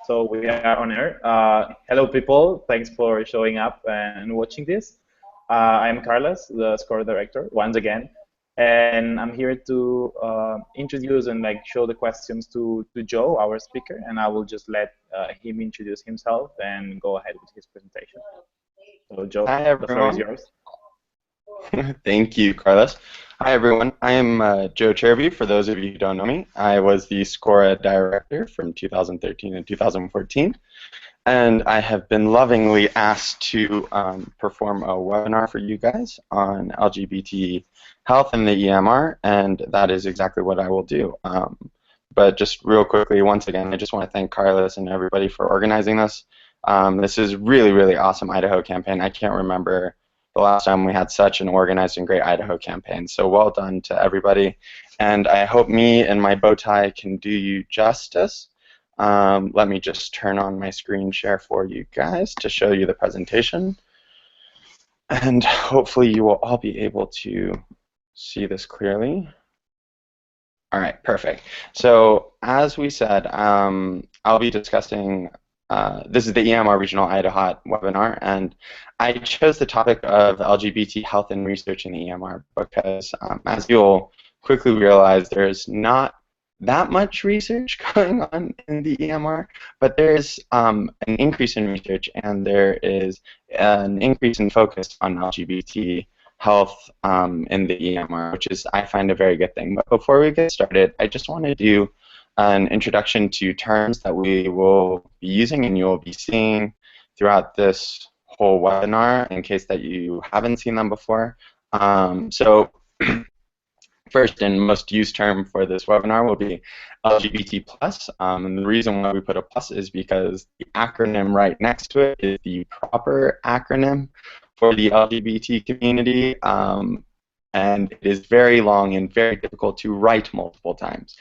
So we are on air. Hello, people. Thanks for showing up and watching this. I'm Carlos, the SCORA director, once again, and I'm here to introduce and show the questions to Joe, our speaker, and I will just let him introduce himself and go ahead with his presentation. So, Joe, Hi, the floor is everyone. yours. Thank you, Carlos. Hi, everyone. I am Joe Cherabie, for those of you who don't know me. I was the SCORA director from 2013 and 2014, and I have been lovingly asked to perform a webinar for you guys on LGBT health in the EMR, and that is exactly what I will do. But just real quickly, once again, I just want to thank Carlos and everybody for organizing this. This is really, really awesome Idaho campaign. I can't remember the last time we had such an organized and great Idaho campaign. So well done to everybody. And I hope me and my bow tie can do you justice. Let me just turn on my screen share for you guys to show you the presentation. And hopefully you will all be able to see this clearly. All right, perfect. So as we said, I'll be discussing, this is the EMR Regional IDAHOT webinar, and I chose the topic of LGBT health and research in the EMR because, as you'll quickly realize, there's not that much research going on in the EMR, but there's an increase in research and there is an increase in focus on LGBT health in the EMR, which is, I find, a very good thing. But before we get started, I just want to do an introduction to terms that we will be using and you will be seeing throughout this whole webinar in case that you haven't seen them before. So first and most used term for this webinar will be LGBT+. And the reason why we put a plus is because the acronym right next to it is the proper acronym for the LGBT community, and it is very long and very difficult to write multiple times.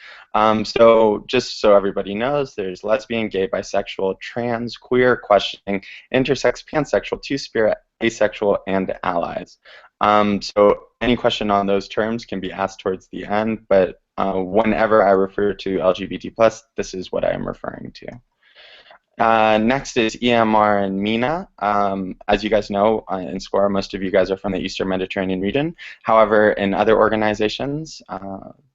So just so everybody knows, there's lesbian, gay, bisexual, trans, queer, questioning, intersex, pansexual, two-spirit, asexual, and allies. So any question on those terms can be asked towards the end, but whenever I refer to LGBT+, this is what I am referring to. Next is EMR and MENA. As you guys know, in SCORA, most of you guys are from the Eastern Mediterranean region. However, in other organizations,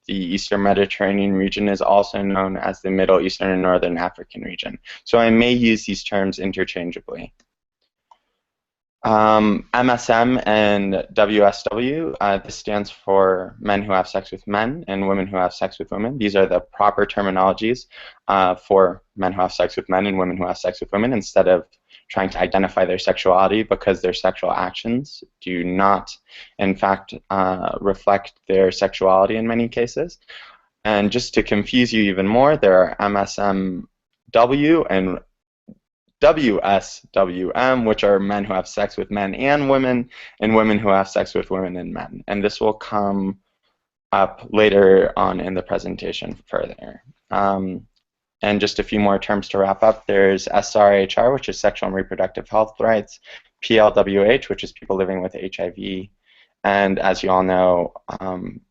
the Eastern Mediterranean region is also known as the Middle Eastern and Northern African region. So I may use these terms interchangeably. MSM and WSW, this stands for men who have sex with men and women who have sex with women. These are the proper terminologies for men who have sex with men and women who have sex with women, instead of trying to identify their sexuality, because their sexual actions do not, in fact, reflect their sexuality in many cases. And just to confuse you even more, there are MSMW and WSWM, which are men who have sex with men and women who have sex with women and men. And this will come up later on in the presentation further. And just a few more terms to wrap up. There's SRHR, which is sexual and reproductive health rights, PLWH, which is people living with HIV, and as you all know,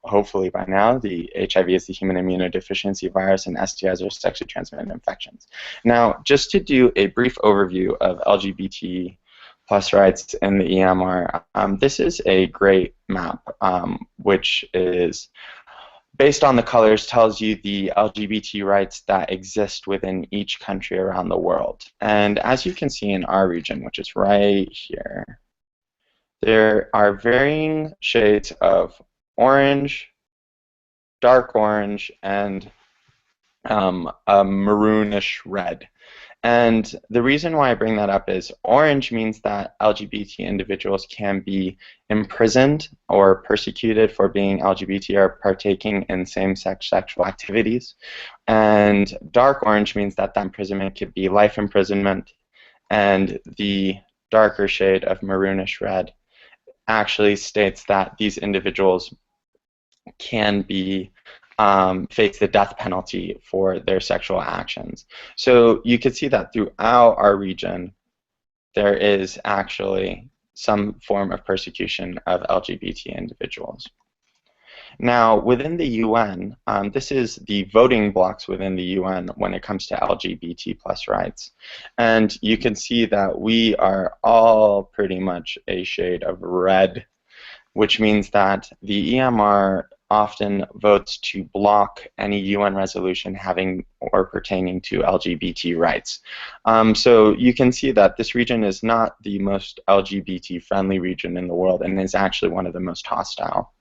hopefully by now, the HIV is the human immunodeficiency virus, and STIs are sexually transmitted infections. Now, just to do a brief overview of LGBT plus rights in the EMR, this is a great map, which is based on the colors, tells you the LGBT rights that exist within each country around the world. And as you can see in our region, which is right here, there are varying shades of orange, dark orange, and a maroonish red. And the reason why I bring that up is orange means that LGBT individuals can be imprisoned or persecuted for being LGBT or partaking in same-sex sexual activities. And dark orange means that imprisonment could be life imprisonment. And the darker shade of maroonish red actually states that these individuals can be face the death penalty for their sexual actions. So you can see that throughout our region there is actually some form of persecution of LGBT individuals. Now, within the UN, this is the voting blocks within the UN when it comes to LGBT plus rights. And you can see that we are all pretty much a shade of red, which means that the EMR often votes to block any UN resolution having or pertaining to LGBT rights. So you can see that this region is not the most LGBT-friendly region in the world and is actually one of the most hostile.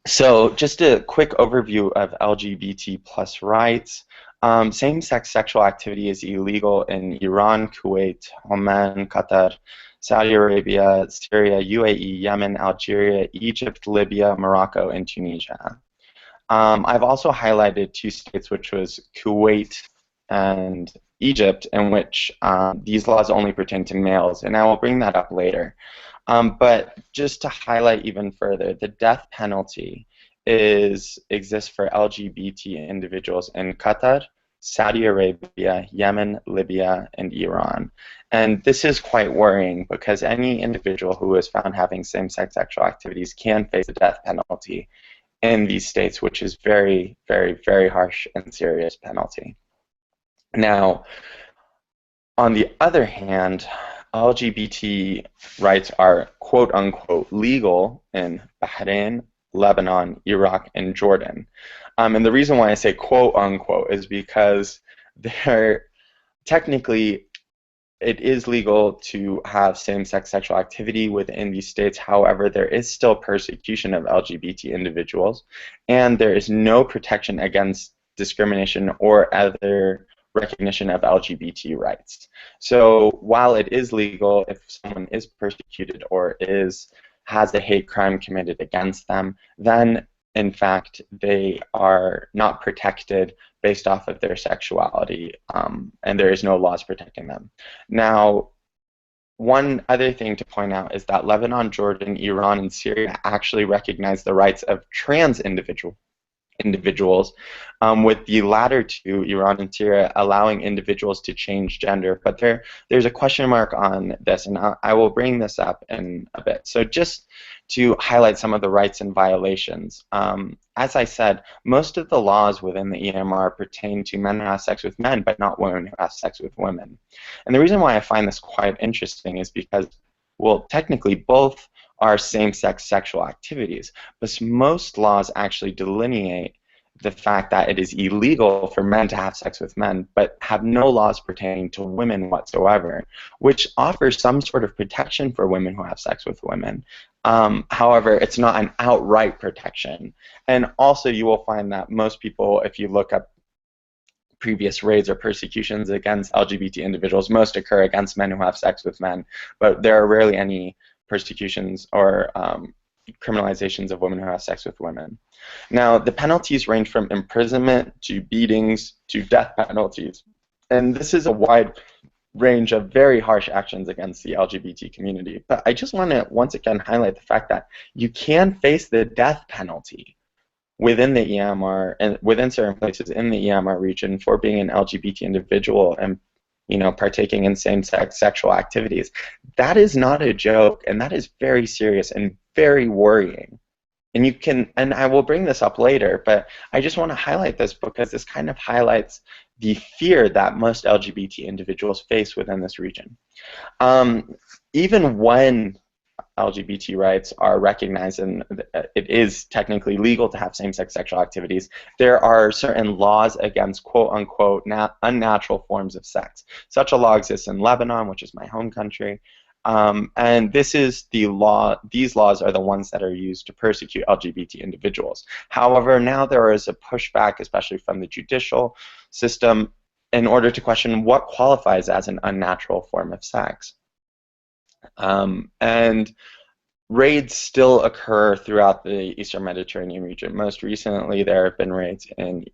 So just a quick overview of LGBT plus rights. Same-sex sexual activity is illegal in Iran, Kuwait, Oman, Qatar, Saudi Arabia, Syria, UAE, Yemen, Algeria, Egypt, Libya, Morocco, and Tunisia. I've also highlighted two states, which was Kuwait and Egypt, in which these laws only pertain to males, and I will bring that up later. But just to highlight even further, the death penalty exists for LGBT individuals in Qatar, Saudi Arabia, Yemen, Libya, and Iran. And this is quite worrying because any individual who is found having same-sex sexual activities can face the death penalty in these states, which is very, very, very harsh and serious penalty. Now, on the other hand, LGBT rights are quote-unquote legal in Bahrain, Lebanon, Iraq, and Jordan. And the reason why I say quote-unquote is because technically it is legal to have same-sex sexual activity within these states. However, there is still persecution of LGBT individuals, and there is no protection against discrimination or other recognition of LGBT rights. So while it is legal, if someone is persecuted or has a hate crime committed against them, then in fact they are not protected based off of their sexuality, and there is no laws protecting them. Now, one other thing to point out is that Lebanon, Jordan, Iran, and Syria actually recognize the rights of trans individuals, with the latter two, Iran and Syria, allowing individuals to change gender. But there's a question mark on this, and I will bring this up in a bit. So just to highlight some of the rights and violations. As I said, most of the laws within the EMR pertain to men who have sex with men, but not women who have sex with women. And the reason why I find this quite interesting is because, well, technically both are same-sex sexual activities, but most laws actually delineate the fact that it is illegal for men to have sex with men, but have no laws pertaining to women whatsoever, which offers some sort of protection for women who have sex with women. However, it's not an outright protection. And also you will find that most people, if you look up previous raids or persecutions against LGBT individuals, most occur against men who have sex with men, but there are rarely any persecutions or criminalizations of women who have sex with women. Now, the penalties range from imprisonment to beatings to death penalties, and this is a wide range of very harsh actions against the LGBT community. But I just want to once again highlight the fact that you can face the death penalty within the EMR and within certain places in the EMR region for being an LGBT individual and partaking in same-sex sexual activities. That is not a joke, and that is very serious and very worrying. And I will bring this up later, but I just want to highlight this because this kind of highlights the fear that most LGBT individuals face within this region. Even when LGBT rights are recognized and it is technically legal to have same-sex sexual activities, there are certain laws against quote-unquote unnatural forms of sex. Such a law exists in Lebanon, which is my home country, and this is the law. These laws are the ones that are used to persecute LGBT individuals. However, now there is a pushback, especially from the judicial system, in order to question what qualifies as an unnatural form of sex. And raids still occur throughout the Eastern Mediterranean region. Most recently, there have been raids in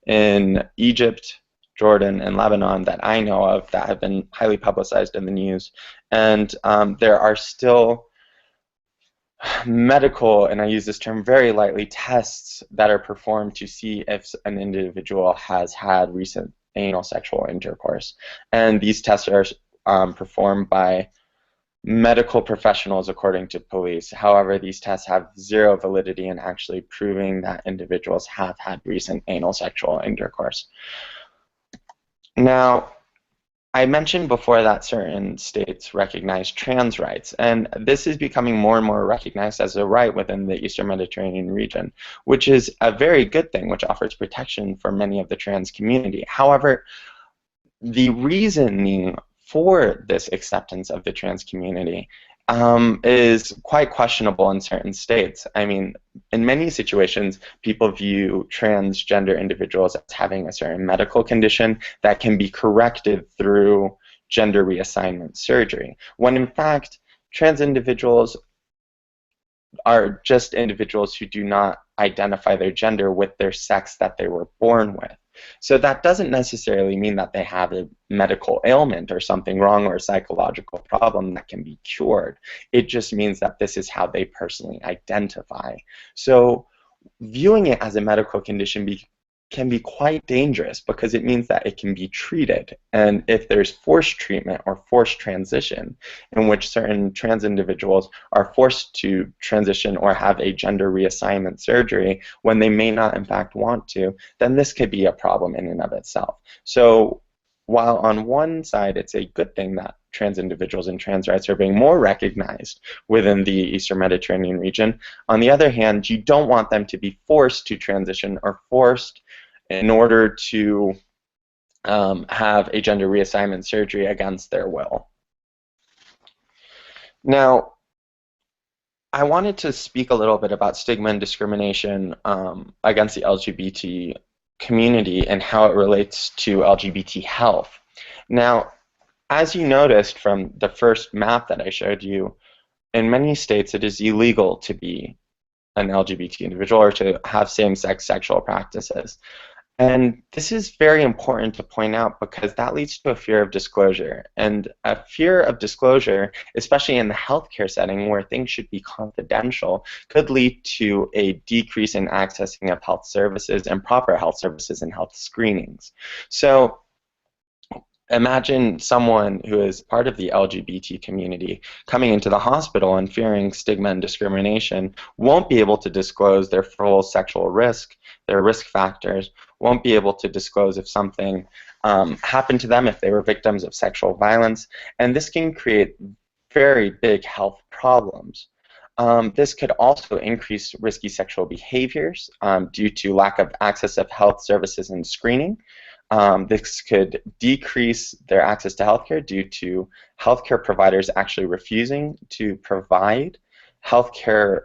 in Egypt, Jordan, and Lebanon that I know of that have been highly publicized in the news. And there are still medical, and I use this term very lightly, tests that are performed to see if an individual has had recent anal sexual intercourse. And these tests are performed by medical professionals, according to police. However, these tests have zero validity in actually proving that individuals have had recent anal sexual intercourse. Now, I mentioned before that certain states recognize trans rights, and this is becoming more and more recognized as a right within the Eastern Mediterranean region, which is a very good thing, which offers protection for many of the trans community. However, the reasoning for this acceptance of the trans community is quite questionable in certain states. I mean, in many situations, people view transgender individuals as having a certain medical condition that can be corrected through gender reassignment surgery, when in fact, trans individuals are just individuals who do not identify their gender with their sex that they were born with. So that doesn't necessarily mean that they have a medical ailment or something wrong or a psychological problem that can be cured. It just means that this is how they personally identify. So viewing it as a medical condition can be quite dangerous because it means that it can be treated. And if there's forced treatment or forced transition in which certain trans individuals are forced to transition or have a gender reassignment surgery when they may not in fact want to, then this could be a problem in and of itself. So while on one side it's a good thing that trans individuals and trans rights are being more recognized within the Eastern Mediterranean region, on the other hand, you don't want them to be forced to transition or forced in order to have a gender reassignment surgery against their will. Now, I wanted to speak a little bit about stigma and discrimination against the LGBT community and how it relates to LGBT health. Now, as you noticed from the first map that I showed you, in many states it is illegal to be an LGBT individual or to have same-sex sexual practices. And this is very important to point out because that leads to a fear of disclosure. And a fear of disclosure, especially in the healthcare setting where things should be confidential, could lead to a decrease in accessing of health services and proper health services and health screenings. So imagine someone who is part of the LGBT community coming into the hospital and fearing stigma and discrimination, won't be able to disclose their full sexual risk, their risk factors, won't be able to disclose if something happened to them, if they were victims of sexual violence, and this can create very big health problems. This could also increase risky sexual behaviors due to lack of access of health services and screening. This could decrease their access to healthcare due to healthcare providers actually refusing to provide healthcare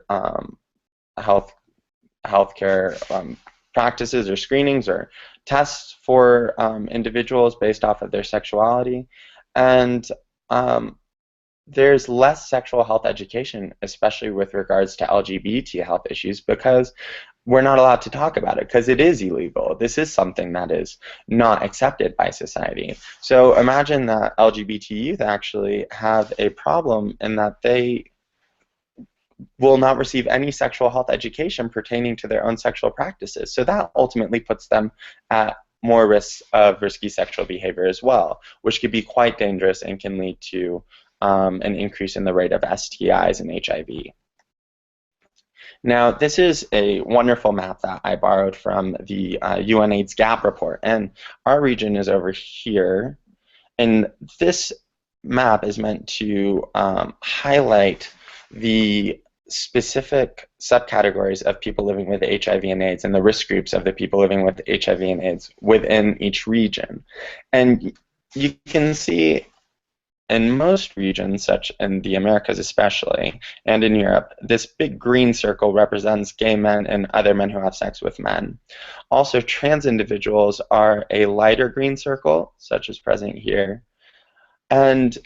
practices or screenings or tests for individuals based off of their sexuality. And there's less sexual health education, especially with regards to LGBT health issues, because we're not allowed to talk about it because it is illegal. This is something that is not accepted by society. So imagine that LGBT youth actually have a problem in that they will not receive any sexual health education pertaining to their own sexual practices. So that ultimately puts them at more risk of risky sexual behavior as well, which could be quite dangerous and can lead to an increase in the rate of STIs and HIV. Now, this is a wonderful map that I borrowed from the UNAIDS GAP report, and our region is over here, and this map is meant to highlight the specific subcategories of people living with HIV and AIDS and the risk groups of the people living with HIV and AIDS within each region. And you can see in most regions, such in the Americas especially, and in Europe, this big green circle represents gay men and other men who have sex with men. Also, trans individuals are a lighter green circle, such as present here. And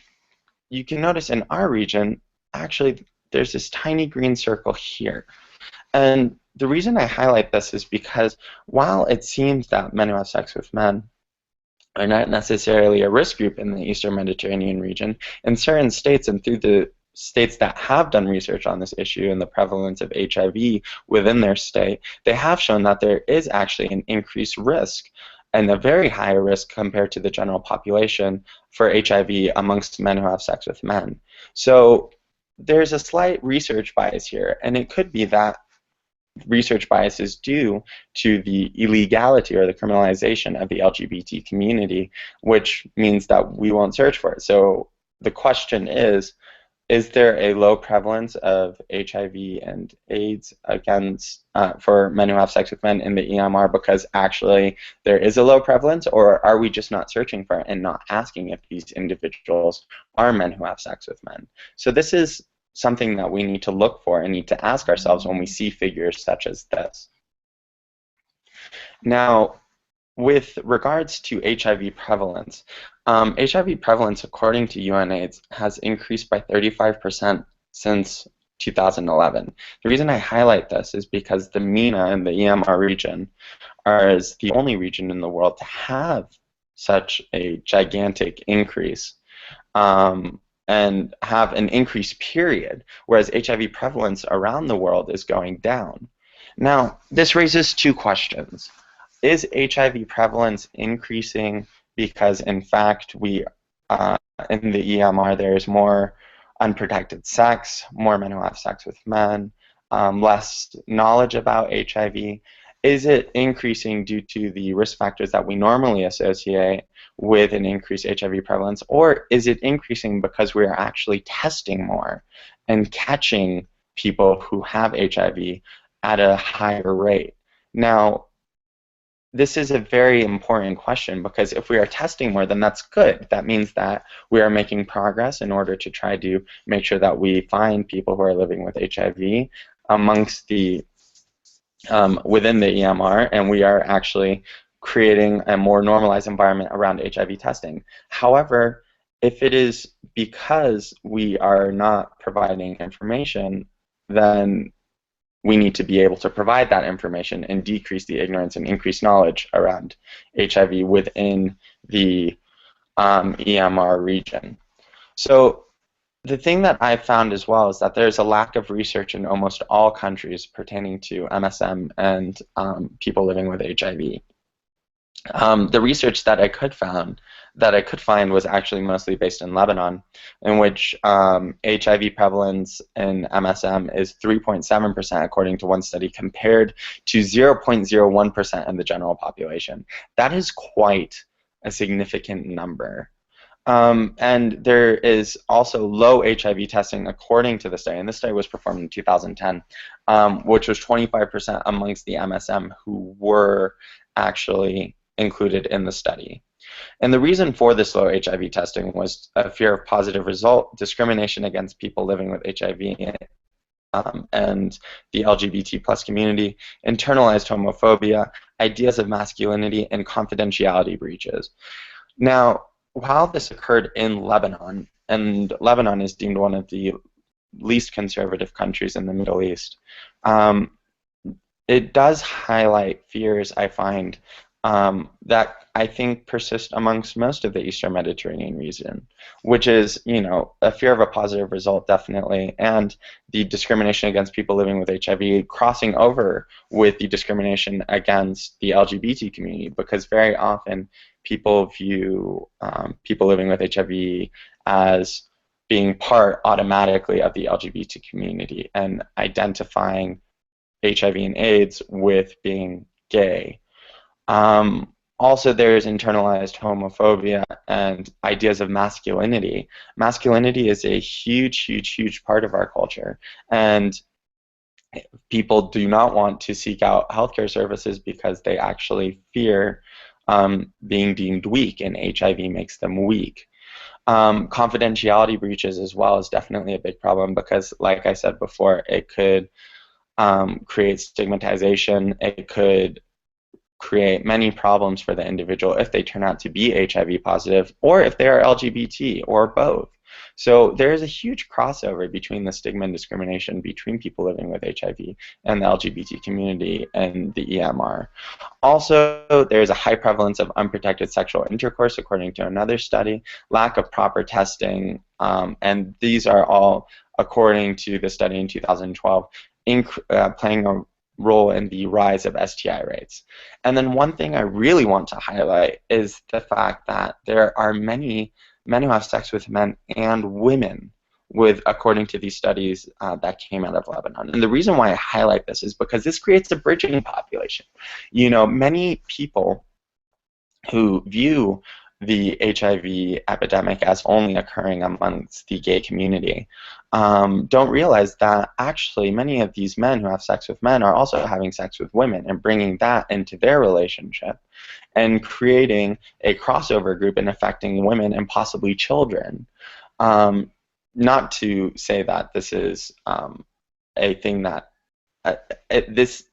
you can notice in our region, actually, there's this tiny green circle here. And the reason I highlight this is because while it seems that men who have sex with men are not necessarily a risk group in the Eastern Mediterranean region, in certain states and through the states that have done research on this issue and the prevalence of HIV within their state, they have shown that there is actually an increased risk and a very high risk compared to the general population for HIV amongst men who have sex with men. So there's a slight research bias here, and it could be that research bias is due to the illegality or the criminalization of the LGBT community, which means that we won't search for it. So the question is there a low prevalence of HIV and AIDS against for men who have sex with men in the EMR because actually there is a low prevalence, or are we just not searching for it and not asking if these individuals are men who have sex with men? So this is something that we need to look for and need to ask ourselves when we see figures such as this. Now, with regards to HIV prevalence, HIV prevalence, according to UNAIDS, has increased by 35% since 2011. The reason I highlight this is because the MENA and the EMR region is the only region in the world to have such a gigantic increase and have an increased period, whereas HIV prevalence around the world is going down. Now, this raises two questions. Is HIV prevalence increasing because, in fact, in the EMR there's more unprotected sex, more men who have sex with men, less knowledge about HIV? Is it increasing due to the risk factors that we normally associate with an increased HIV prevalence, or is it increasing because we are actually testing more and catching people who have HIV at a higher rate? Now, this is a very important question, because if we are testing more, then that's good. That means that we are making progress in order to try to make sure that we find people who are living with HIV amongst the within the EMR, and we are actually creating a more normalized environment around HIV testing. However, if it is because we are not providing information, then we need to be able to provide that information and decrease the ignorance and increase knowledge around HIV within the EMR region. So the thing that I've found as well is that there's a lack of research in almost all countries pertaining to MSM and people living with HIV. The research that I could find was actually mostly based in Lebanon, in which HIV prevalence in MSM is 3.7% according to one study, compared to 0.01% in the general population. That is quite a significant number. And there is also low HIV testing according to the study, and this study was performed in 2010, which was 25% amongst the MSM who were actually included in the study. And the reason for this low HIV testing was a fear of positive result, discrimination against people living with HIV, and the LGBT plus community, internalized homophobia, ideas of masculinity, and confidentiality breaches. Now, while this occurred in Lebanon, and Lebanon is deemed one of the least conservative countries in the Middle East, it does highlight fears, I find, that I think persist amongst most of the Eastern Mediterranean region, which is, you know, a fear of a positive result, definitely, and the discrimination against people living with HIV crossing over with the discrimination against the LGBT community, because very often people view people living with HIV as being part automatically of the LGBT community and identifying HIV and AIDS with being gay. Also, there's internalized homophobia and ideas of masculinity. Masculinity is a huge, huge, huge part of our culture, and people do not want to seek out healthcare services because they actually fear being deemed weak, and HIV makes them weak. Confidentiality breaches as well is definitely a big problem, because, like I said before, it could create stigmatization. It could create many problems for the individual if they turn out to be HIV positive, or if they are LGBT, or both. So there is a huge crossover between the stigma and discrimination between people living with HIV and the LGBT community and the EMR. Also, there is a high prevalence of unprotected sexual intercourse, according to another study, lack of proper testing, and these are all, according to the study in 2012, playing a role in the rise of STI rates. And then one thing I really want to highlight is the fact that there are many men who have sex with men and women, according to these studies that came out of Lebanon. And the reason why I highlight this is because this creates a bridging population. Many people who view the HIV epidemic as only occurring amongst the gay community don't realize that actually many of these men who have sex with men are also having sex with women and bringing that into their relationship and creating a crossover group and affecting women and possibly children. Not to say that this is a thing that this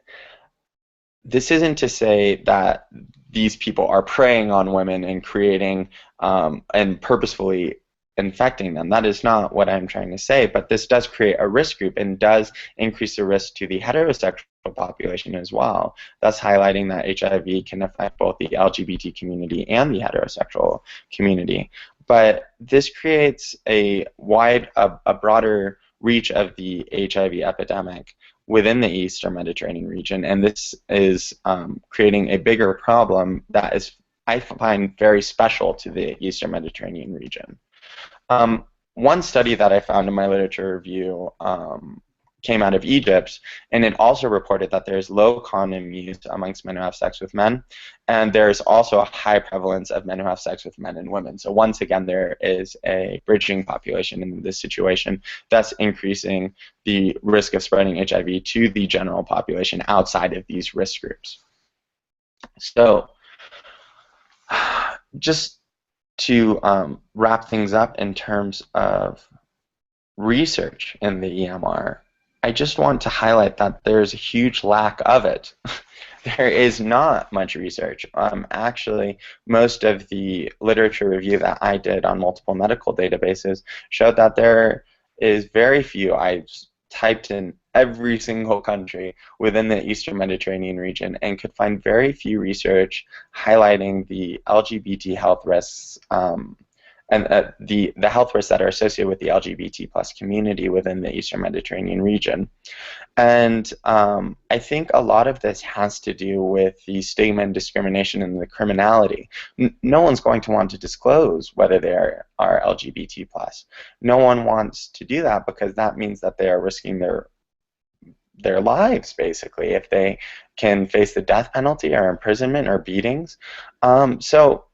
isn't to say that these people are preying on women and creating and purposefully infecting them. That is not what I'm trying to say, but this does create a risk group and does increase the risk to the heterosexual population as well, thus highlighting that HIV can affect both the LGBT community and the heterosexual community. But this creates a broader reach of the HIV epidemic within the Eastern Mediterranean region, and this is creating a bigger problem that is, I find, very special to the Eastern Mediterranean region. One study that I found in my literature review came out of Egypt, and it also reported that there's low condom use amongst men who have sex with men, and there's also a high prevalence of men who have sex with men and women. So once again, there is a bridging population in this situation that's increasing the risk of spreading HIV to the general population outside of these risk groups. So just to wrap things up in terms of research in the EMR, I just want to highlight that there's a huge lack of it. There is not much research. Actually, most of the literature review that I did on multiple medical databases showed that there is very few. I typed in every single country within the Eastern Mediterranean region and could find very few research highlighting the LGBT health risks and the health risks that are associated with the LGBT plus community within the Eastern Mediterranean region. And I think a lot of this has to do with the stigma and discrimination and the criminality. No one's going to want to disclose whether they are LGBT plus. No one wants to do that because that means that they are risking their lives, basically, if they can face the death penalty or imprisonment or beatings. So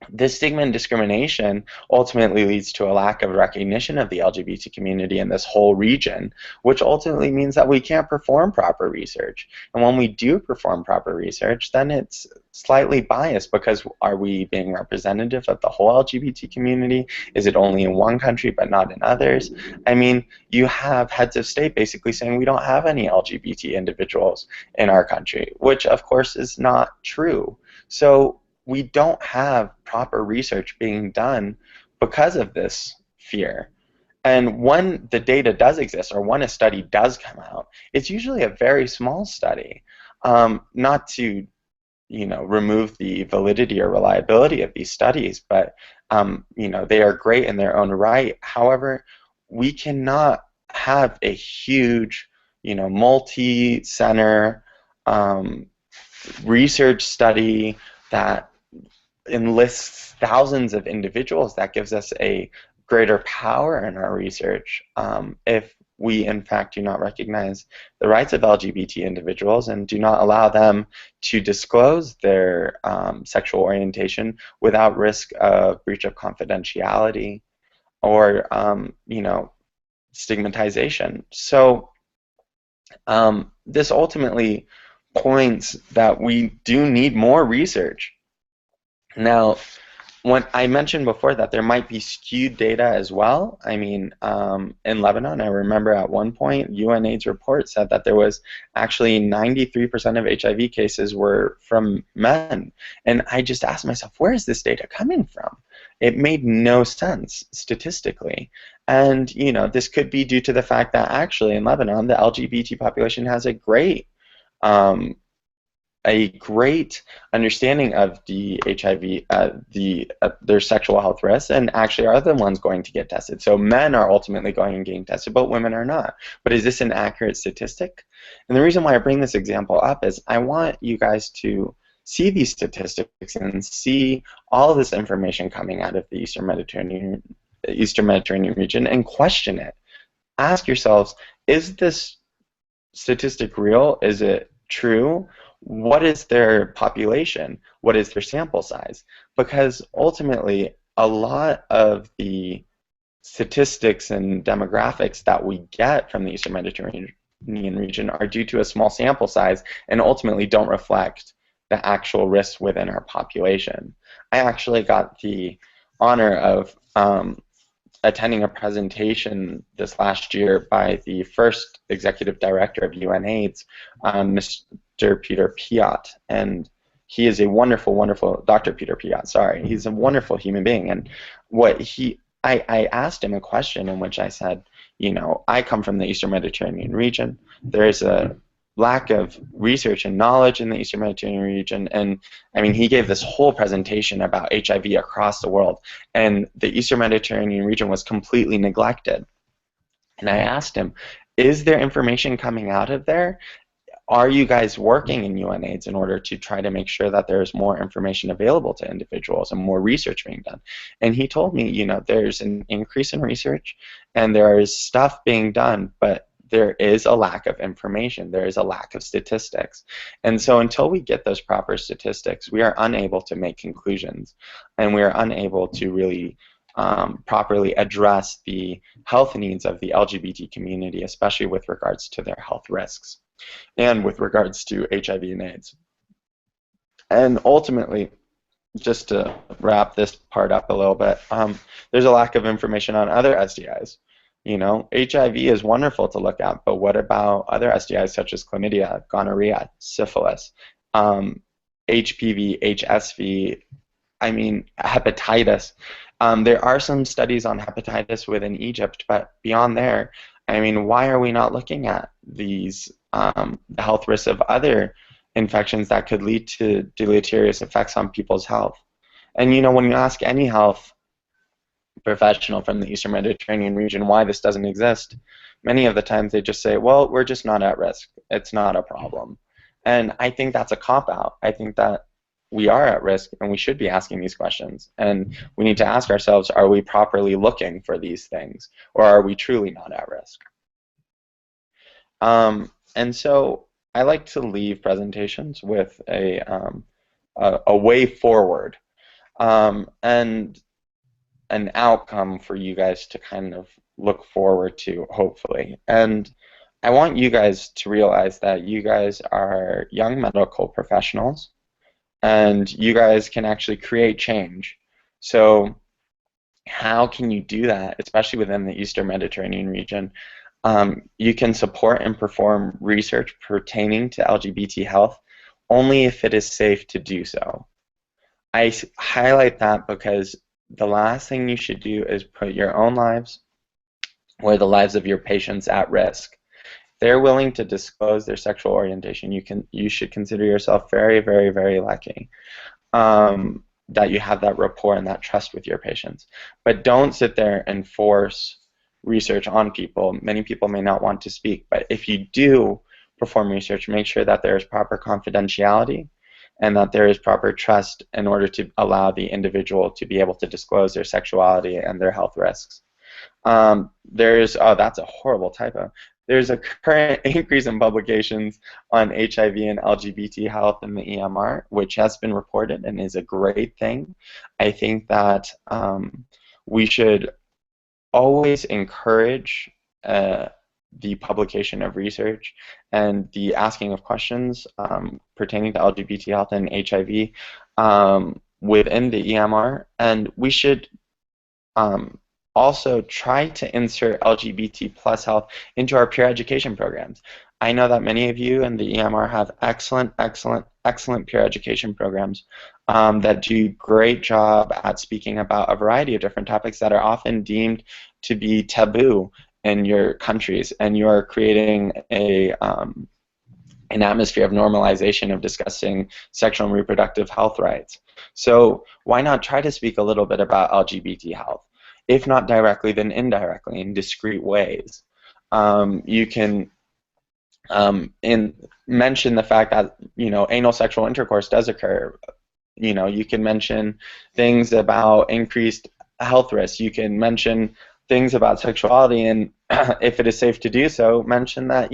this stigma and discrimination ultimately leads to a lack of recognition of the LGBT community in this whole region, which ultimately means that we can't perform proper research. And when we do perform proper research, then it's slightly biased because are we being representative of the whole LGBT community? Is it only in one country but not in others? I mean, you have heads of state basically saying we don't have any LGBT individuals in our country, which of course is not true. So we don't have proper research being done because of this fear. And when the data does exist, or when a study does come out, it's usually a very small study. Not to, remove the validity or reliability of these studies, but they are great in their own right. However, we cannot have a huge, multi-center research study that enlists thousands of individuals that gives us a greater power in our research if we in fact do not recognize the rights of LGBT individuals and do not allow them to disclose their sexual orientation without risk of breach of confidentiality or stigmatization. So this ultimately points that we do need more research. Now, when I mentioned before that there might be skewed data as well, I mean, in Lebanon, I remember at one point, UNAIDS report said that there was actually 93% of HIV cases were from men. And I just asked myself, where is this data coming from? It made no sense statistically. And, this could be due to the fact that actually in Lebanon, the LGBT population has a great a great understanding of the HIV, their sexual health risks, and actually are the ones going to get tested. So men are ultimately going and getting tested, but women are not. But is this an accurate statistic? And the reason why I bring this example up is I want you guys to see these statistics and see all of this information coming out of the Eastern Mediterranean region and question it. Ask yourselves, is this statistic real? Is it true? What is their population? What is their sample size? Because ultimately, a lot of the statistics and demographics that we get from the Eastern Mediterranean region are due to a small sample size and ultimately don't reflect the actual risks within our population. I actually got the honor of attending a presentation this last year by the first executive director of UNAIDS, Mr. Peter Piot, and he is a wonderful, wonderful, Dr. Peter Piot, sorry, he's a wonderful human being, and I asked him a question in which I said, you know, I come from the Eastern Mediterranean region, there is a lack of research and knowledge in the Eastern Mediterranean region, and I mean, he gave this whole presentation about HIV across the world, and the Eastern Mediterranean region was completely neglected. And I asked him, is there information coming out of there? Are you guys working in UNAIDS in order to try to make sure that there's more information available to individuals and more research being done? And he told me, you know, there's an increase in research and there is stuff being done, but there is a lack of information. There is a lack of statistics. And so until we get those proper statistics, we are unable to make conclusions, and we are unable to really properly address the health needs of the LGBT community, especially with regards to their health risks and with regards to HIV and AIDS. And ultimately, just to wrap this part up a little bit, there's a lack of information on other STIs. You know, HIV is wonderful to look at, but what about other STIs such as chlamydia, gonorrhea, syphilis, HPV, HSV, I mean, hepatitis. There are some studies on hepatitis within Egypt, but beyond there, I mean, why are we not looking at these the health risks of other infections that could lead to deleterious effects on people's health? And you know, when you ask any health professional from the Eastern Mediterranean region why this doesn't exist, many of the times they just say, well, we're just not at risk. It's not a problem. And I think that's a cop-out. I think that we are at risk and we should be asking these questions. And we need to ask ourselves, are we properly looking for these things, or are we truly not at risk? And so I like to leave presentations with a way forward and an outcome for you guys to kind of look forward to, hopefully. And I want you guys to realize that you guys are young medical professionals and you guys can actually create change. So how can you do that, especially within the Eastern Mediterranean region? You can support and perform research pertaining to LGBT health only if it is safe to do so. I highlight that because the last thing you should do is put your own lives or the lives of your patients at risk. If they're willing to disclose their sexual orientation, you should consider yourself very, very, very lucky that you have that rapport and that trust with your patients. But don't sit there and force research on people. Many people may not want to speak, but if you do perform research, make sure that there is proper confidentiality and that there is proper trust in order to allow the individual to be able to disclose their sexuality and their health risks. Oh, that's a horrible typo. There's a current increase in publications on HIV and LGBT health in the EMR, which has been reported and is a great thing. I think that we should always encourage the publication of research and the asking of questions pertaining to LGBT health and HIV within the EMR, and we should also try to insert LGBT plus health into our peer education programs. I know that many of you in the EMR have excellent, excellent, excellent peer education programs that do a great job at speaking about a variety of different topics that are often deemed to be taboo in your countries, and you are creating a an atmosphere of normalization of discussing sexual and reproductive health rights. So why not try to speak a little bit about LGBT health? If not directly, then indirectly, in discrete ways. You can mention the fact that, anal sexual intercourse does occur. You can mention things about increased health risks. You can mention things about sexuality, and if it is safe to do so, mention that,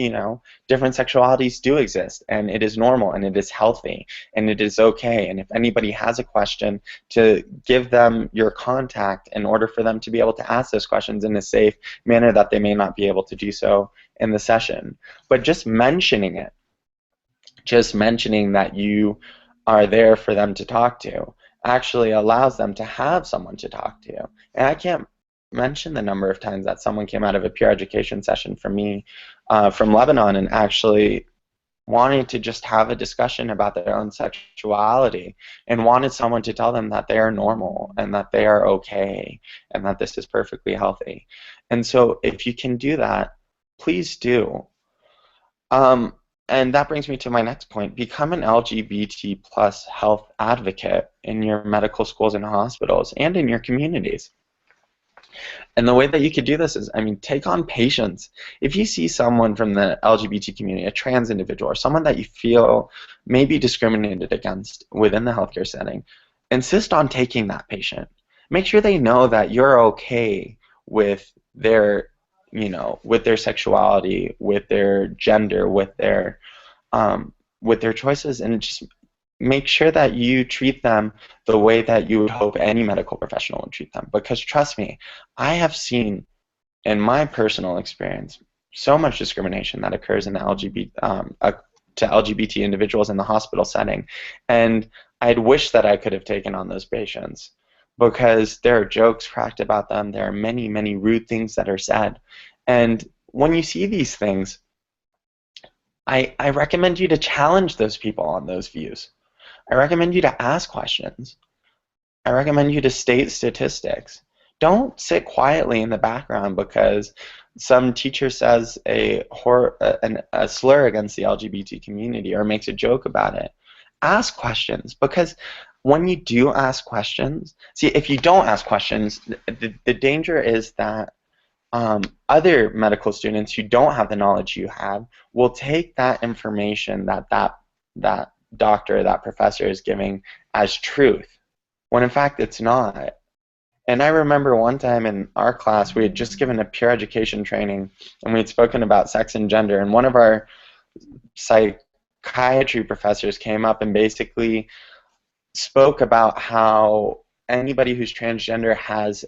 different sexualities do exist, and it is normal, and it is healthy, and it is okay. And if anybody has a question, to give them your contact in order for them to be able to ask those questions in a safe manner that they may not be able to do so in the session. But just mentioning it, just mentioning that you are there for them to talk to, actually allows them to have someone to talk to. And I can't mention the number of times that someone came out of a peer education session from me from Lebanon and actually wanted to just have a discussion about their own sexuality and wanted someone to tell them that they are normal and that they are okay and that this is perfectly healthy. And so if you can do that, please do. And that brings me to my next point. Become an LGBT plus health advocate in your medical schools and hospitals and in your communities. And the way that you could do this is, take on patients. If you see someone from the LGBT community, a trans individual, or someone that you feel may be discriminated against within the healthcare setting, insist on taking that patient. Make sure they know that you're okay with their with their sexuality, with their gender, with their choices, and just make sure that you treat them the way that you would hope any medical professional would treat them. Because trust me, I have seen in my personal experience so much discrimination that occurs in the to LGBT individuals in the hospital setting, and I'd wish that I could have taken on those patients, because there are jokes cracked about them. There are many, many rude things that are said. And when you see these things, I recommend you to challenge those people on those views. I recommend you to ask questions. I recommend you to state statistics. Don't sit quietly in the background because some teacher says a slur against the LGBT community or makes a joke about it. Ask questions, because when you do ask questions, see, if you don't ask questions, the danger is that other medical students who don't have the knowledge you have will take that information that doctor, that professor is giving as truth, when in fact it's not. And I remember one time in our class, we had just given a peer education training, and we had spoken about sex and gender, and one of our psychiatry professors came up and basically spoke about how anybody who's transgender has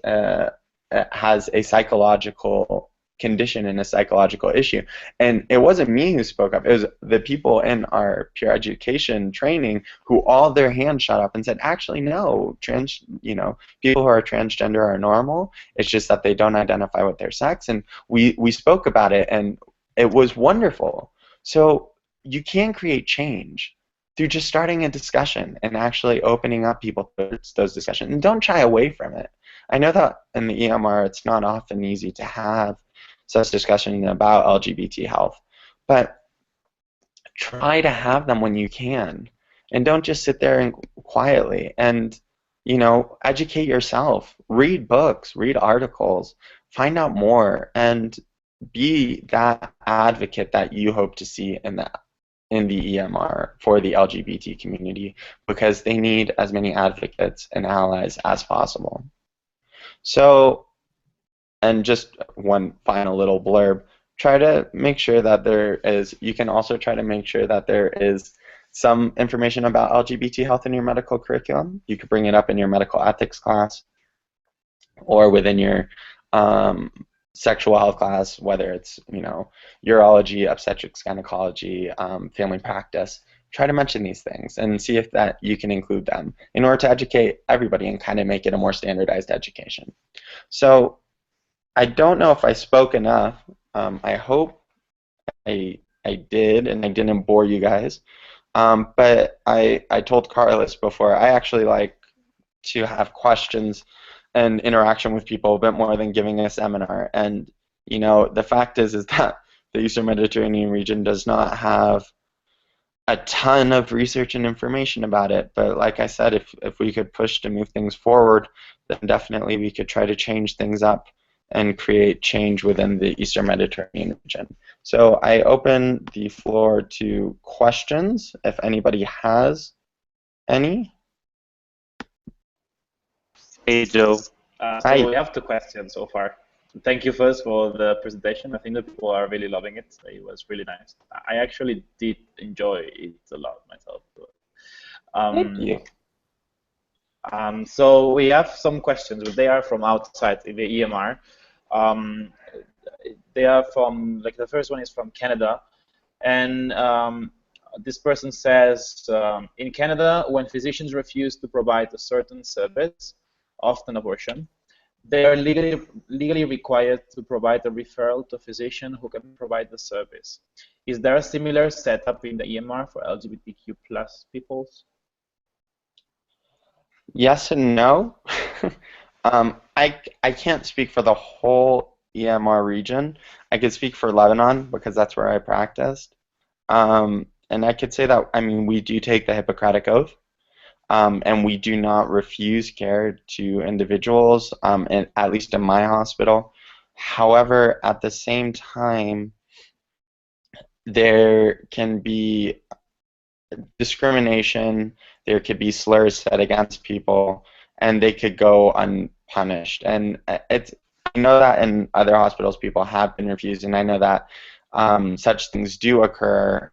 a psychological condition and a psychological issue. And it wasn't me who spoke up, it was the people in our peer education training who all their hands shot up and said, actually no, people who are transgender are normal, it's just that they don't identify with their sex. And we spoke about it, and it was wonderful. So you can create change through just starting a discussion and actually opening up people towards those discussions. And don't shy away from it. I know that in the EMR it's not often easy to have such discussion about LGBT health, but try to have them when you can, and don't just sit there and quietly. And educate yourself, read books, read articles, find out more, and be that advocate that you hope to see in the EMR for the LGBT community, because they need as many advocates and allies as possible. So, and just one final little blurb, try to make sure that you can also try to make sure that there is some information about LGBT health in your medical curriculum. You could bring it up in your medical ethics class or within your sexual health class, whether it's urology, obstetrics, gynecology, family practice. Try to mention these things and see if that you can include them in order to educate everybody and kind of make it a more standardized education. So I don't know if I spoke enough. I hope I did, and I didn't bore you guys. But I told Carlos before, I actually like to have questions and interaction with people a bit more than giving a seminar. And the fact is that the Eastern Mediterranean region does not have a ton of research and information about it. But like I said, if we could push to move things forward, then definitely we could try to change things up and create change within the Eastern Mediterranean region. So I open the floor to questions, if anybody has any. Hey, Joe. So Hi. we have two questions so far. Thank you first for the presentation. I think that people are really loving it. It was really nice. I actually did enjoy it a lot myself. Thank Um, you. so we have some questions, but they are from outside the EMR. Um, they are from, like, the first one is from Canada, and this person says, in Canada, when physicians refuse to provide a certain service, often abortion, they are legally required to provide a referral to a physician who can provide the service. Is there a similar setup in the EMR for LGBTQ plus peoples? Yes and no. I can't speak for the whole EMR region. I could speak for Lebanon because that's where I practiced. And I could say that, I mean, we do take the Hippocratic Oath, and we do not refuse care to individuals, and at least in my hospital. However, at the same time, there can be discrimination, there could be slurs said against people, and they could go unpunished. And I know that in other hospitals people have been refused, and I know that such things do occur,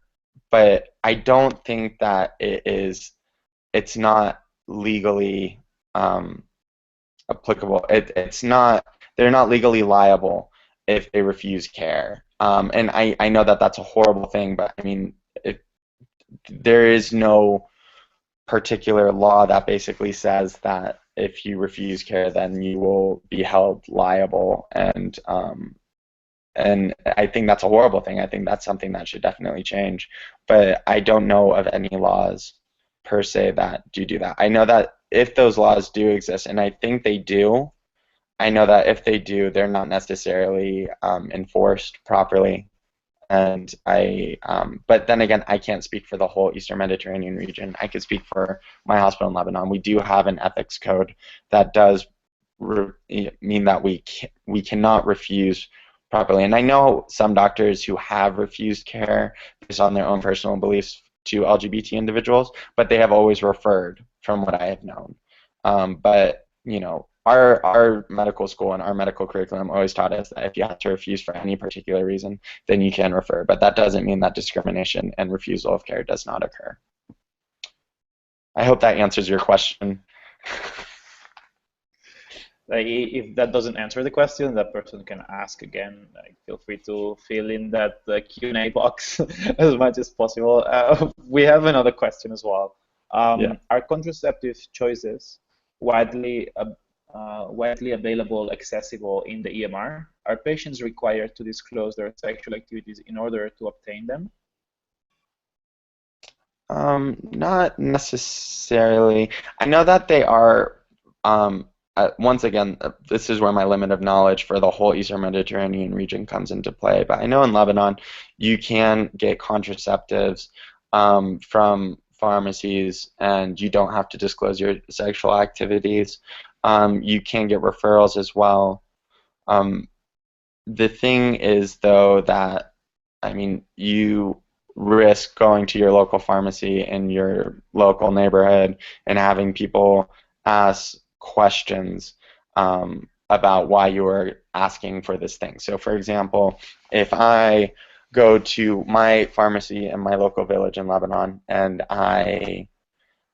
but I don't think that it's not legally applicable. It's not, they're not legally liable if they refuse care. And I know that that's a horrible thing, but I mean, there is no particular law that basically says that if you refuse care, then you will be held liable. And I think that's a horrible thing. I think that's something that should definitely change. But I don't know of any laws per se that do that. I know that if those laws do exist, and I think they do, I know that if they do, they're not necessarily enforced properly. And but then again, I can't speak for the whole Eastern Mediterranean region. I could speak for my hospital in Lebanon. We do have an ethics code that does mean that we cannot refuse properly. And I know some doctors who have refused care based on their own personal beliefs to LGBT individuals, but they have always referred, from what I have known. But you know, our medical school and our medical curriculum always taught us that if you have to refuse for any particular reason, then you can refer. But that doesn't mean that discrimination and refusal of care does not occur. I hope that answers your question. Like, if that doesn't answer the question, that person can ask again. Like, feel free to fill in that Q&A box as much as possible. We have another question as well. Yeah. Are contraceptive choices widely widely available, accessible in the EMR? Are patients required to disclose their sexual activities in order to obtain them? Not necessarily. I know that they are, once again, this is where my limit of knowledge for the whole Eastern Mediterranean region comes into play. But I know in Lebanon, you can get contraceptives from pharmacies, and you don't have to disclose your sexual activities. You can get referrals as well. Um, the thing is, though, that, I mean, you risk going to your local pharmacy in your local neighborhood and having people ask questions about why you are asking for this thing. So, for example, if I go to my pharmacy in my local village in Lebanon and I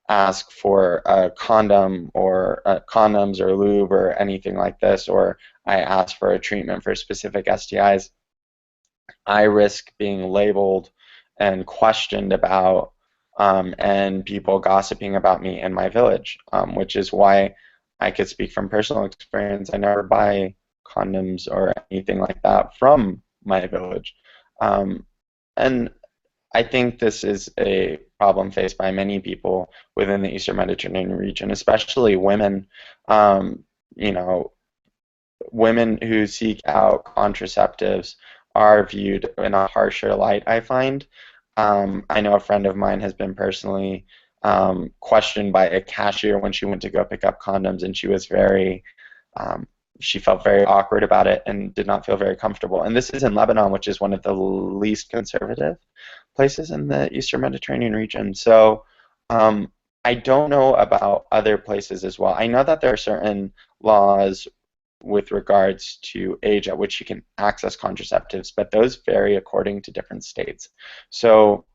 ask for a condom or condoms or lube or anything like this, or I ask for a treatment for specific STIs, I risk being labeled and questioned about, and people gossiping about me in my village, which is why I could speak from personal experience. I never buy condoms or anything like that from my village. And I think this is a problem faced by many people within the Eastern Mediterranean region, especially women. You know, women who seek out contraceptives are viewed in a harsher light, I find. I know a friend of mine has been personally questioned by a cashier when she went to go pick up condoms, and she was um, she felt very awkward about it and did not feel very comfortable. And this is in Lebanon, which is one of the least conservative places in the Eastern Mediterranean region. So um, I don't know about other places as well. I know that there are certain laws with regards to age at which you can access contraceptives, but those vary according to different states. So,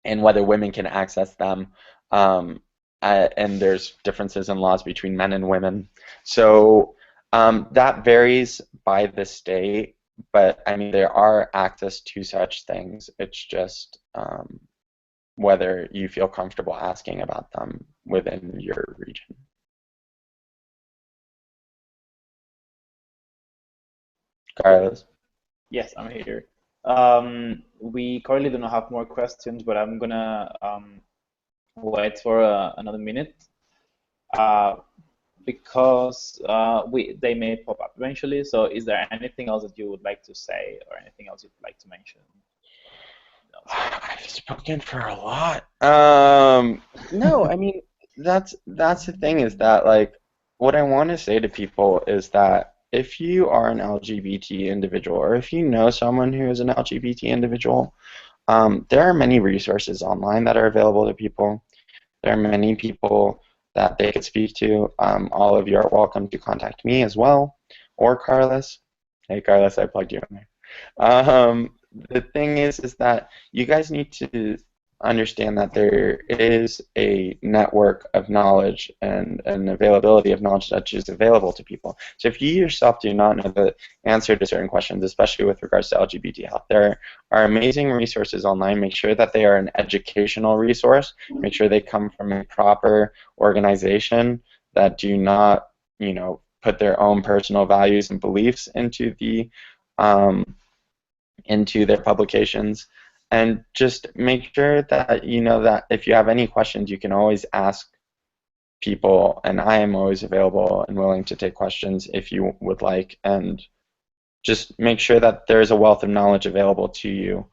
and whether women can access them, and there's differences in laws between men and women. So that varies by the state, but I mean, there are access to such things. It's just whether you feel comfortable asking about them within your region. Carlos? Yes, I'm here. We currently do not have more questions, but I'm gonna wait for another minute uh, because they may pop up eventually. So, is there anything else that you would like to say, or anything else you'd like to mention? No, I've spoken for a lot. No, I mean that's the thing is that like what I want to say to people is that if you are an LGBT individual or if you know someone who is an LGBT individual, there are many resources online that are available to people. There are many people that they could speak to. All of you are welcome to contact me as well, or Carlos. Hey, Carlos, I plugged you in there. The thing is that you guys need to understand that there is a network of knowledge and an availability of knowledge that is available to people. So if you yourself do not know the answer to certain questions, especially with regards to LGBT health, there are amazing resources online. Make sure that they are an educational resource. Make sure they come from a proper organization that do not, put their own personal values and beliefs um, into their publications, and just make sure that you know that if you have any questions, you can always ask people, and I am always available and willing to take questions if you would like, and just make sure that there is a wealth of knowledge available to you,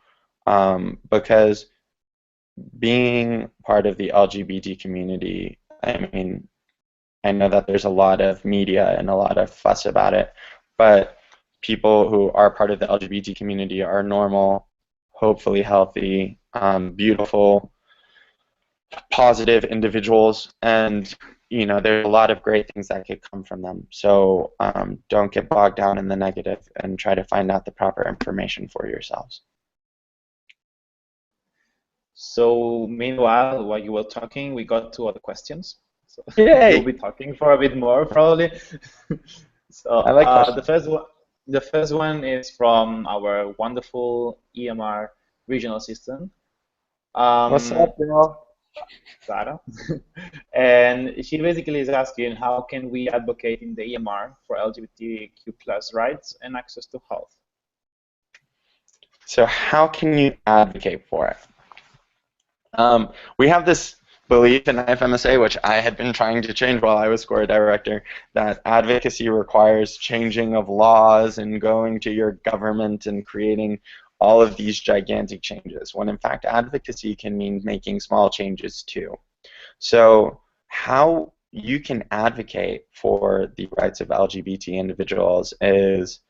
because being part of the LGBT community, I mean, I know that there's a lot of media and a lot of fuss about it, but people who are part of the LGBT community are normal, hopefully healthy, beautiful, positive individuals, and there's a lot of great things that could come from them. So don't get bogged down in the negative and try to find out the proper information for yourselves. so meanwhile, while you were talking, we got two other questions. So you'll Yay! be talking for a bit more probably. So I like the questions. first one is from our wonderful EMR regional assistant, What's um, up, girl? Sarah, and she basically is asking how can we advocate in the EMR for LGBTQ plus rights and access to health. So how can you advocate for it? We have this belief in IFMSA, which I had been trying to change while I was SCORA director, that advocacy requires changing of laws and going to your government and creating all of these gigantic changes, when in fact advocacy can mean making small changes too. So how you can advocate for the rights of LGBT individuals is,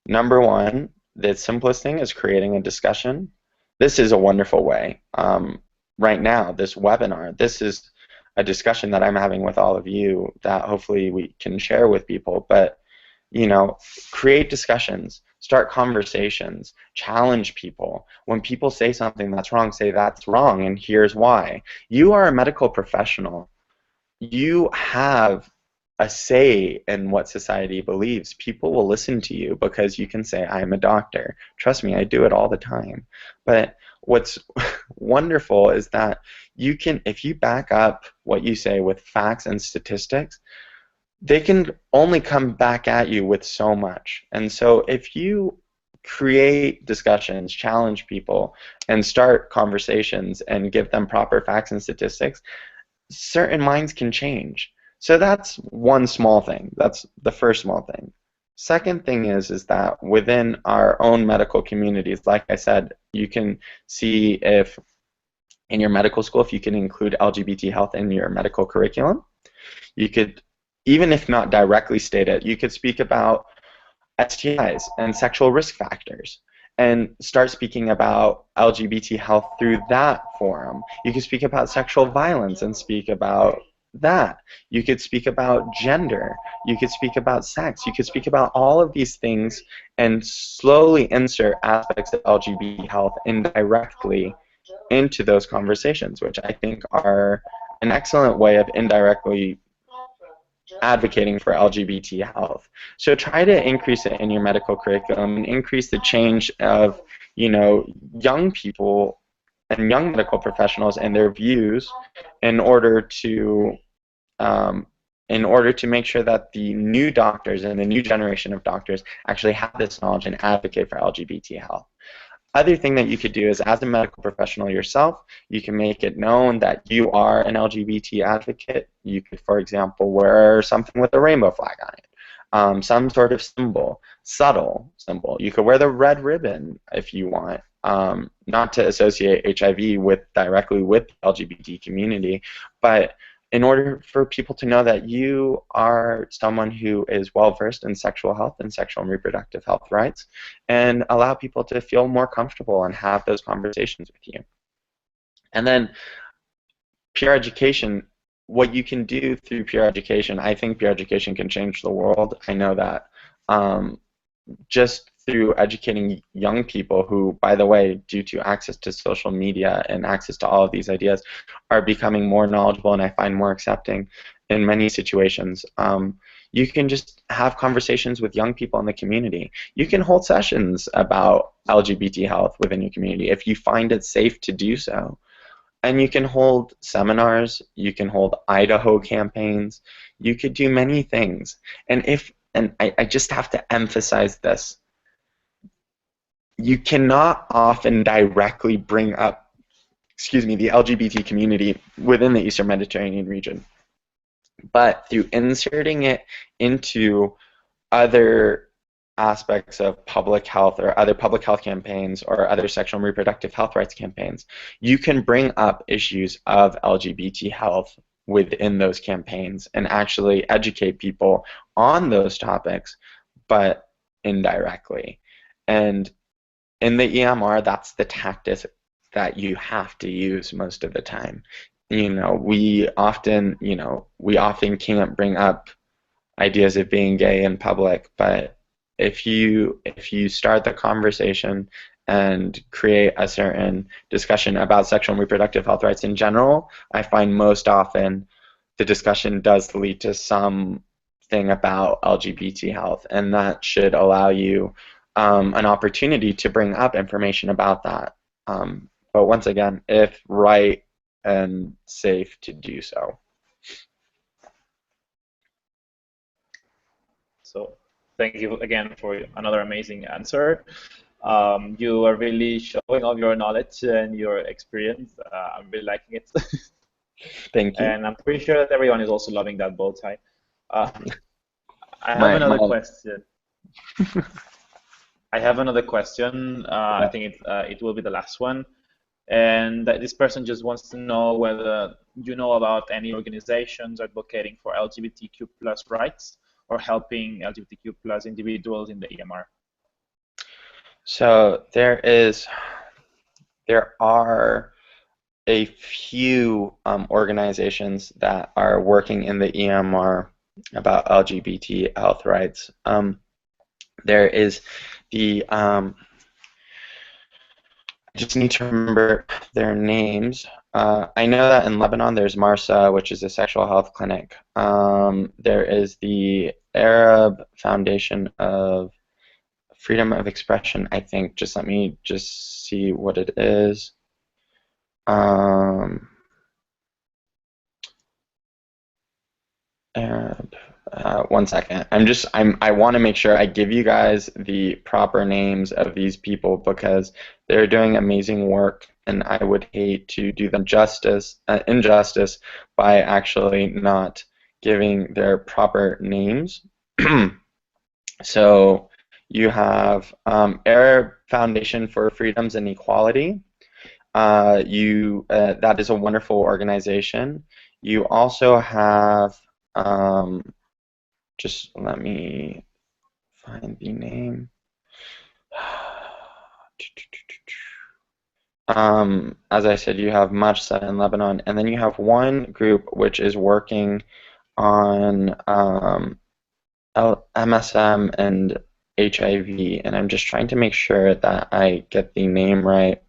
number one, the simplest thing is creating a discussion. This is a wonderful way. Right now, this webinar, this is a discussion that I'm having with all of you that hopefully we can share with people. But, create discussions, start conversations, challenge people. When people say something that's wrong, say that's wrong and here's why. You are a medical professional. You have a say in what society believes. People will listen to you because you can say, I'm a doctor. Trust me, I do it all the time. But what's wonderful is that you can, if you back up what you say with facts and statistics, they can only come back at you with so much. And so if you create discussions, challenge people, and start conversations and give them proper facts and statistics, certain minds can change. So that's one small thing. That's the first small thing. Second thing is that within our own medical communities, like I said, you can see if in your medical school, if you can include LGBT health in your medical curriculum. You could, even if not directly state it, you could speak about STIs and sexual risk factors and start speaking about LGBT health through that forum. You could speak about sexual violence and speak about that. You could speak about gender. You could speak about sex. You could speak about all of these things and slowly insert aspects of LGBT health indirectly into those conversations, which I think are an excellent way of indirectly advocating for LGBT health. So try to increase it in your medical curriculum and increase the change of, young people and young medical professionals and their views in order to make sure that the new doctors and the new generation of doctors actually have this knowledge and advocate for LGBT health. Other thing that you could do is, as a medical professional yourself, you can make it known that you are an LGBT advocate. You could, for example, wear something with a rainbow flag on it, some sort of symbol, subtle symbol. You could wear the red ribbon if you want, not to associate HIV directly with the LGBT community, but in order for people to know that you are someone who is well-versed in sexual health and sexual and reproductive health rights, and allow people to feel more comfortable and have those conversations with you. And then peer education, what you can do through peer education, I think peer education can change the world. I know that just through educating young people who, by the way, due to access to social media and access to all of these ideas, are becoming more knowledgeable and I find more accepting in many situations. You can just have conversations with young people in the community. You can hold sessions about LGBT health within your community if you find it safe to do so. And you can hold seminars, you can hold Idaho campaigns, you could do many things. And I just have to emphasize this, you cannot often directly bring up, the LGBT community within the Eastern Mediterranean region. But through inserting it into other aspects of public health or other public health campaigns or other sexual and reproductive health rights campaigns, you can bring up issues of LGBT health within those campaigns and actually educate people on those topics, but indirectly. And in the EMR, that's the tactic that you have to use most of the time. We often can't bring up ideas of being gay in public, but if you start the conversation and create a certain discussion about sexual and reproductive health rights in general, I find most often the discussion does lead to something about LGBT health, and that should allow you an opportunity to bring up information about that. But once again, if right and safe to do so. So thank you again for another amazing answer. You are really showing off your knowledge and your experience. I'm really liking it. Thank you. And I'm pretty sure that everyone is also loving that bow tie. I have another question. I have another question. I think it will be the last one. And this person just wants to know whether you know about any organizations advocating for LGBTQ plus rights or helping LGBTQ plus individuals in the EMR. So there are a few organizations that are working in the EMR about LGBT health rights. There is the I just need to remember their names. I know that in Lebanon there's MARSA, which is a sexual health clinic. There is the Arab Foundation of Freedom of Expression, I think. Just let me just see what it is. Arab. One second. I want to make sure I give you guys the proper names of these people because they're doing amazing work, and I would hate to do them injustice by actually not giving their proper names. So you have Arab Foundation for Freedoms and Equality. That is a wonderful organization. You also have just let me find the name. As I said, you have Majsa in Lebanon, and then you have one group which is working on MSM and HIV, and I'm just trying to make sure that I get the name right.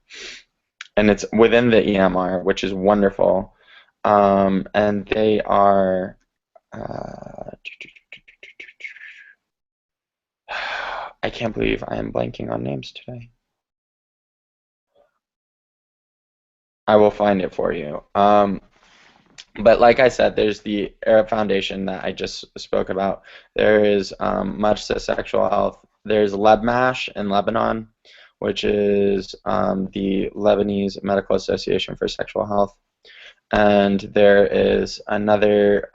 And it's within the EMR, which is wonderful. And they are. I can't believe I am blanking on names today. I will find it for you. But like I said, there's the Arab Foundation that I just spoke about. There is Majlis Sexual Health. There's Lebmash in Lebanon, which is the Lebanese Medical Association for Sexual Health. And there is another.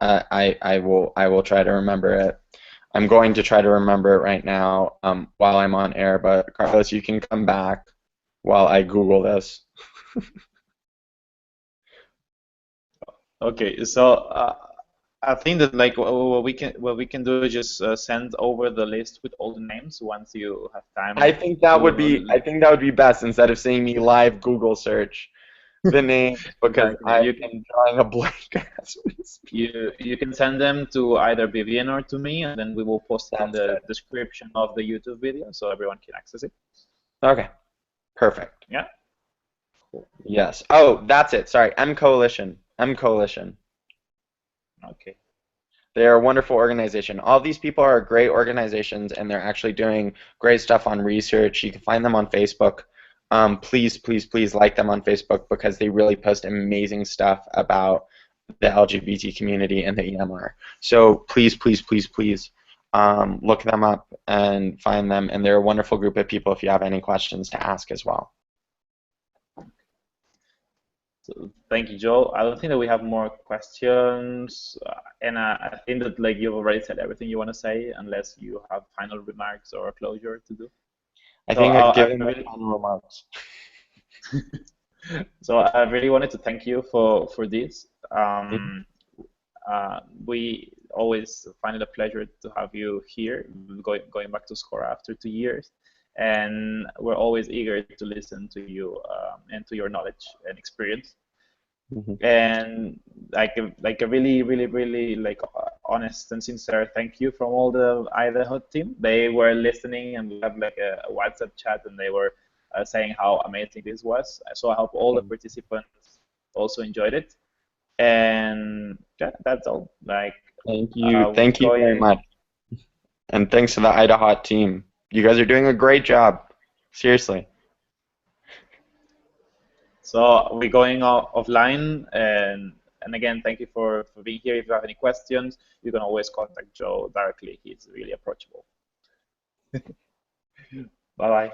I will try to remember it. I'm going to try to remember it right now while I'm on air. But Carlos, you can come back while I Google this. Okay, so I think that like what we can do is just send over the list with all the names once you have time I to. think that would be best instead of seeing me live Google search the names because Exactly. I am drawing a blank as we speak. You can send them to either Vivian or to me, and then we will post it in That's the good. description of the YouTube video so everyone can access it. Okay, perfect. Yeah. Cool. Yes. Oh, that's it. Sorry, M Coalition. M Coalition. Okay. They are a wonderful organization. All these people are great organizations, and they're actually doing great stuff on research. You can find them on Facebook. Please, please, please like them on Facebook because they really post amazing stuff about the LGBT community and the EMR. So please, please, please, please look them up and find them. And they're a wonderful group of people if you have any questions to ask as well. So thank you, Joel. I don't think that we have more questions, and I think that like you've already said everything you want to say, unless you have final remarks or closure to do. I So think I've I given my really, final remarks. so I really wanted to thank you for this. Mhm. We always find it a pleasure to have you here, going back to SCORA after 2 years, and we're always eager to listen to you and to your knowledge and experience. Mhm. And like a really really like honest and sincere thank you from all the Idaho team. They were listening, and we have like a WhatsApp chat, and they were saying how amazing this was. So I hope all the participants also enjoyed it. And yeah, that's all. Like Thank you. we're Thank you very going. much. And thanks to the IDAHOT team. You guys are doing a great job. Seriously. So we're going offline, and again, thank you for being here. If you have any questions, you can always contact Joe directly. He's really approachable. Bye bye.